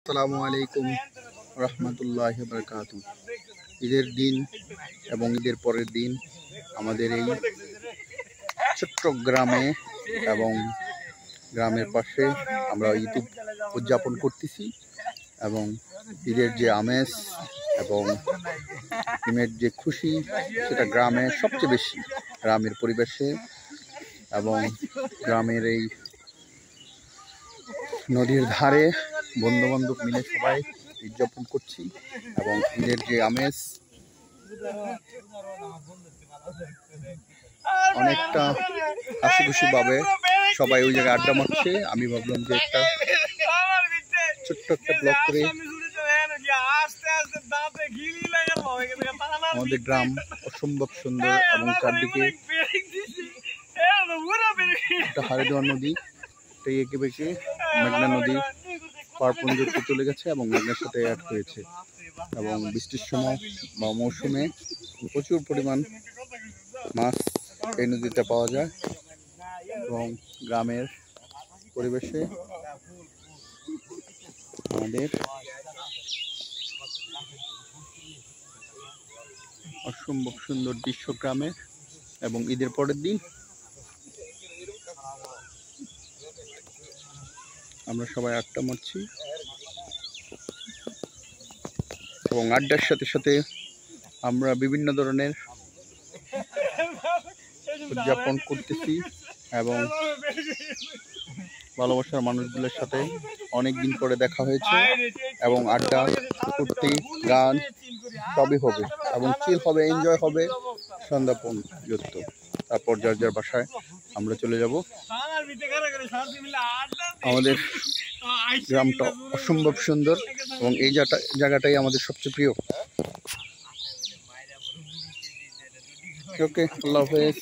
আসসালামু আলাইকুম রহমতুল্লাহি বারাকাতু। ঈদের দিন এবং ঈদের পরের দিন আমাদের এই ছোট্ট গ্রামে এবং গ্রামের পাশে আমরা ঈদ উদযাপন করতেছি এবং ঈদের যে আমেজ এবং ঈদের যে খুশি সেটা গ্রামে সবচেয়ে বেশি। গ্রামের পরিবেশে এবং গ্রামের এই নদীর ধারে বন্ধু বান্ধব মিলে সবাই উদযাপন করছি এবং ঈদের যে আমেজ অনেকটা হাসি খুশি ভাবে সবাই ওই জায়গায় আড্ডা মারছে। আমি ভাবলাম যে একটা ছোট্ট একটা ব্লগ করে আমাদের গ্রাম অসম্ভব সুন্দর এবং চারদিকে একটা হারে দেওয়া নদী এঁকে বেঁকে মেঘনা নদী পারপঞ্জতে চলে গেছে এবং মেঘনার সাথে অ্যাড হয়েছে এবং বৃষ্টির সময় বা মৌসুমে প্রচুর পরিমাণ মাছ এই নদীতে পাওয়া যায় এবং গ্রামের পরিবেশে আমাদের অসম্ভব সুন্দর দৃশ্য গ্রামের এবং ঈদের পরের দিন আমরা সবাই আড্ডা মারছি এবং আড্ডার সাথে সাথে আমরা বিভিন্ন ধরনের উদযাপন করতেছি এবং ভালোবাসার মানুষগুলোর সাথে অনেক দিন পরে দেখা হয়েছে এবং আড্ডা ফুর্তি গান সবই হবে এবং চিল হবে, এনজয় হবে সন্ধ্যা পর্যন্ত। তারপর যার যার বাসায় আমরা চলে যাব। আমাদের গ্রামটা অসম্ভব সুন্দর এবং এই জায়গাটাই আমাদের সবচেয়ে প্রিয়। ওকে, আল্লাহ হাফেজ।